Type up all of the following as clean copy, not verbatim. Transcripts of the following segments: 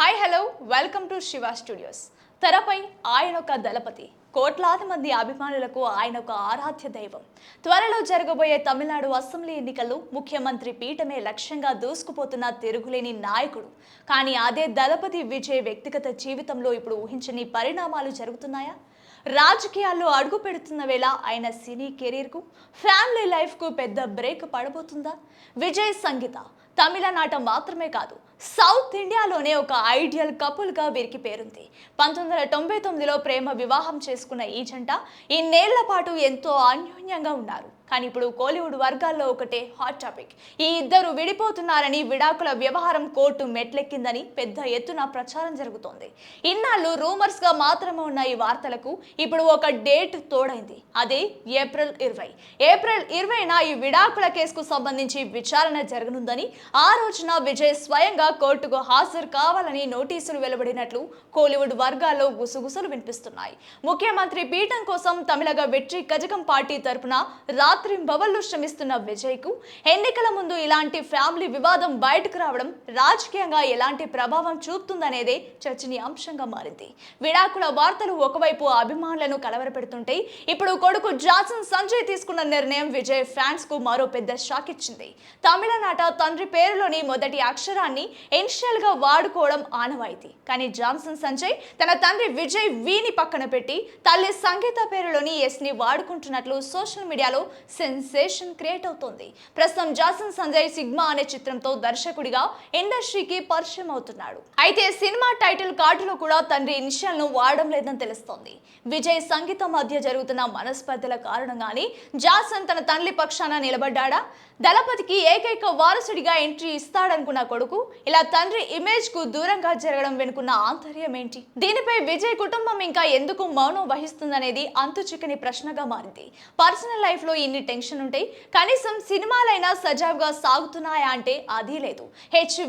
Hi hello welcome to Shiva studios. తెరపై ఆయన ఒక దళపతి, కోట్లాది మంది అభిమానులకు ఆయన ఒక ఆరాధ్య దైవం. త్వరలో జరగబోయే తమిళనాడు అసెంబ్లీ ఎన్నికల్లో ముఖ్యమంత్రి పీఠమే లక్ష్యంగా దూసుకుపోతున్న తిరుగులేని నాయకుడు. కానీ అదే దళపతి విజయ్ వ్యక్తిగత జీవితంలో ఇప్పుడు ఊహించని పరిణామాలు జరుగుతున్నాయా? రాజకీయాల్లో అడుగు పెడుతున్న వేళ ఆయన సినీ కెరీర్కు, ఫ్యామిలీ లైఫ్కు పెద్ద బ్రేక్ పడబోతుందా? విజయ్ సంగీత తమిళనాట మాత్రమే కాదు, సౌత్ ఇండియాలోనే ఒక ఐడియల్ కపుల్గా వీరికి పేరుంది. 1999లో ప్రేమ వివాహం చేసుకున్న ఈ జంట ఇన్నేళ్ల పాటు ఎంతో అన్యోన్యంగా ఉన్నారు. కానీ ఇప్పుడు కోలీవుడ్ వర్గాల్లో ఒకటే హాట్ టాపిక్. ఈ ఇద్దరు విడిపోతున్నారని, విడాకుల వ్యవహారం కోర్టు మెట్లెక్కిందని పెద్ద ఎత్తున ప్రచారం జరుగుతోంది. ఇన్నాళ్ళు రూమర్స్ గా మాత్రమే ఉన్న ఈ వార్తలకు ఇప్పుడు ఒక డేట్ తోడైంది. అదే ఏప్రిల్ 20. ఏప్రిల్ 20న ఈ విడాకుల కేసుకు సంబంధించి విచారణ జరగనుందని, ఆ రోజున విజయ్ స్వయంగా కోర్టుకు హాజరు కావాలని నోటీసులు వెలువడినట్లు కోలీవుడ్ వర్గాల్లో గుసగుసలు వినిపిస్తున్నాయి. ముఖ్యమంత్రి పీఠం కోసం తమిళగ వెట్రి కజగం పార్టీ తరపున రాత్రింబవళ్లు శ్రమిస్తున్న విజయ్ కు ఎన్నికల ముందు ఇలాంటి ఫ్యామిలీ వివాదం బయటకు రావడం రాజకీయంగా ఎలాంటి ప్రభావం చూపుతుందనేదే చర్చనీయాంశంగా మారింది. విడాకుల వార్తలు ఒకవైపు అభిమానులను కలవరపెడుతుంటే, ఇప్పుడు కొడుకు జాన్సన్ సంజయ్ తీసుకున్న నిర్ణయం విజయ్ ఫ్యాన్స్ కు మరో పెద్ద షాక్ ఇచ్చింది. తమిళనాట తండ్రి పేరులోని మొదటి అక్షరాన్ని ఇనిషియల్ గా వాడుకోవడం ఆనవాయితీ. కానీ జాన్సన్ సంజయ్ తన తండ్రి విజయ్ వీని పక్కన పెట్టి తల్లి సంగీత పేరులోని ఎస్ ని వాడుకుంటున్నట్లు సోషల్ మీడియాలో సెన్సేషన్ క్రియేట్ అవుతోంది. ప్రస్తుతం జాన్సన్ సంజయ్ సిగ్మా అనే చిత్రంతో దర్శకుడిగా ఇండస్ట్రీకి పరిచయం అవుతున్నాడు. అయితే సినిమా టైటిల్ కార్డులో కూడా తండ్రి ఇనిషియల్ ను వాడడం లేదని తెలుస్తోంది. విజయ్ సంగీతం మధ్య జరుగుతున్న మనస్పర్ధల కారణంగానే జాన్సన్ తన తండ్రి పక్షాన నిలబడ్డాడా? దళపతికి ఏకైక వారసుడిగా ఎంట్రీ ఇస్తాడనుకున్న కొడుకు ఇలా తండ్రి ఇమేజ్ కు దూరంగా జరగడం వెనుకున్న ఆంతర్యం ఏంటి? దీనిపై విజయ్ కుటుంబం ఇంకా ఎందుకు మౌనం వహిస్తుందనేది అంతుచిక్కని ప్రశ్నగా మారింది. పర్సనల్ లైఫ్ లో ఇన్ని టెన్షన్ ఉంటే కనీసం సినిమాలైనా సజావుగా సాగుతున్నాయా అంటే అది లేదు.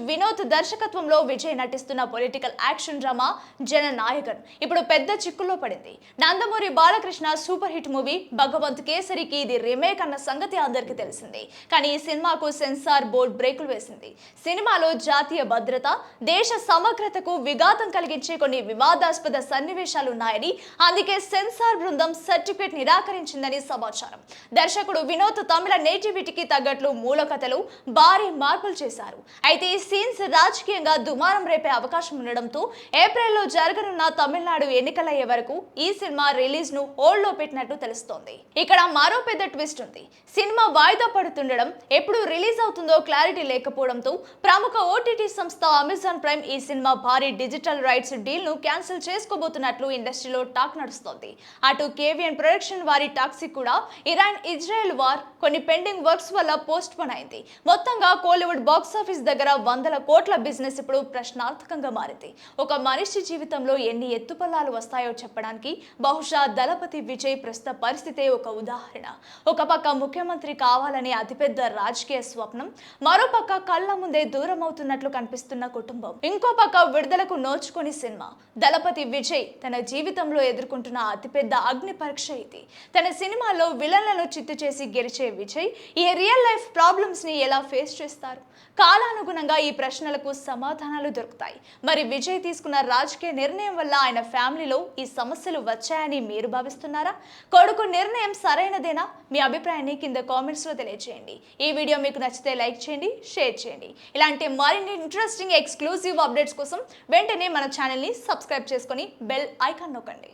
వినోద్ దర్శకత్వంలో విజయ్ నటిస్తున్న పొలిటికల్ యాక్షన్ డ్రామా జననాయకన్ ఇప్పుడు పెద్ద చిక్కుల్లో పడింది. Nandamuri Balakrishna super hit movie Bhagavanth కేసరికి ఇది రీమేక్ అన్న సంగతి అందరికీ తెలిసిందే. కానీ ఈ సినిమాకు సెన్సార్ బోర్డు బ్రేకులు వేసింది. సినిమాలో జాతీయ భద్రత, దేశ సమగ్రతకు విఘాతం కలిగించే కొన్ని వివాదాస్పద సన్నివేశాలు ఉన్నాయని, అందుకే సెన్సార్ బృందం సర్టిఫికేట్ నిరాకరించిందని సమాచారం. దర్శకుడు వినోద్ తమిళ నేటివిటీకి తగ్గట్లు మూల కథలు భారీ మార్పులు చేశారు. అయితే ఈ సీన్స్ రాజకీయంగా దుమారం రేపే అవకాశం ఉండడంతో ఏప్రిల్లో జరగనున్న తమిళనాడు ఎన్నికలయ్యే వరకు ఈ సినిమా రిలీజ్ ను హోల్డ్ లో పెట్టినట్టు తెలుస్తోంది. ఇక్కడ మరో పెద్ద ట్విస్ట్ ఉంది. సినిమా వాయిదా పడుతుండడం, ఎప్పుడు రిలీజ్ అవుతుందో క్లారిటీ లేకపోవడంతో ప్రముఖ ఓటీటీ సంస్థ అమెజాన్ ప్రైమ్ ఈ సినిమా భారీ డిజిటల్ రైట్స్ డీల్ ను క్యాన్సిల్ చేసుకోబోతున్నట్లు ఇండస్ట్రీలో టాక్ నడుస్తోంది. అటు కేవీఎన్ ప్రొడక్షన్ వారి టాక్సీ కూడా ఇరాన్ ఇజ్రాయెల్ వార్, కొన్ని పెండింగ్ వర్క్స్ వల్ల పోస్ట్ పోన్ అయింది. మొత్తంగా కోలీవుడ్ బాక్స్ ఆఫీస్ దగ్గర వందల కోట్ల బిజినెస్ ఇప్పుడు ప్రశ్నార్థకంగా మారింది. ఒక మనిషి జీవితంలో ఎన్ని ఎత్తుపల్లాలు వస్తాయో చెప్పడానికి బహుశా దళపతి విజయ్ ప్రస్తుత పరిస్థితే ఒక ఉదాహరణ. ఒక పక్క ముఖ్యమంత్రి కావాలనే అతిపెద్ద రాజకీయ స్వప్నం, మరోపక్క కళ్ళ ముందే దూరం అవుతున్నట్లు కనిపిస్తున్న కుటుంబం, ఇంకో పక్క విడుదలకు నోచుకొని సినిమా. దళపతి విజయ్ తన జీవితంలో ఎదుర్కొంటున్న అతిపెద్ద అగ్ని పరీక్ష ఇది. తన సినిమాలో విలన్లను చిత్తు చేసి గెలిచే విజయ్ ఈ రియల్ లైఫ్ ప్రాబ్లమ్స్ ని ఎలా ఫేస్ చేస్తారు? కాలానుగుణంగా ఈ ప్రశ్నలకు సమాధానాలు దొరుకుతాయి. మరి విజయ్ తీసుకున్న రాజకీయ నిర్ణయం వల్ల ఆయన ఫ్యామిలీలో ఈ సమస్యలు వచ్చాయని మీరు భావిస్తున్నారా? కొడుకు నిర్ణయం సరైనదేనా? మీ అభిప్రాయాన్ని కింద కామెంట్స్ లో తెలియజేయండి. ఈ వీడియో మీకు నచ్చితే లైక్ చేయండి, షేర్ చేయండి. ఇలాంటి మరిన్ని ఇంట్రెస్టింగ్ ఎక్స్క్లూజివ్ అప్డేట్స్ కోసం వెంటనే మన ఛానల్ ని సబ్స్క్రైబ్ చేసుకొని బెల్ ఐకాన్ నొక్కండి.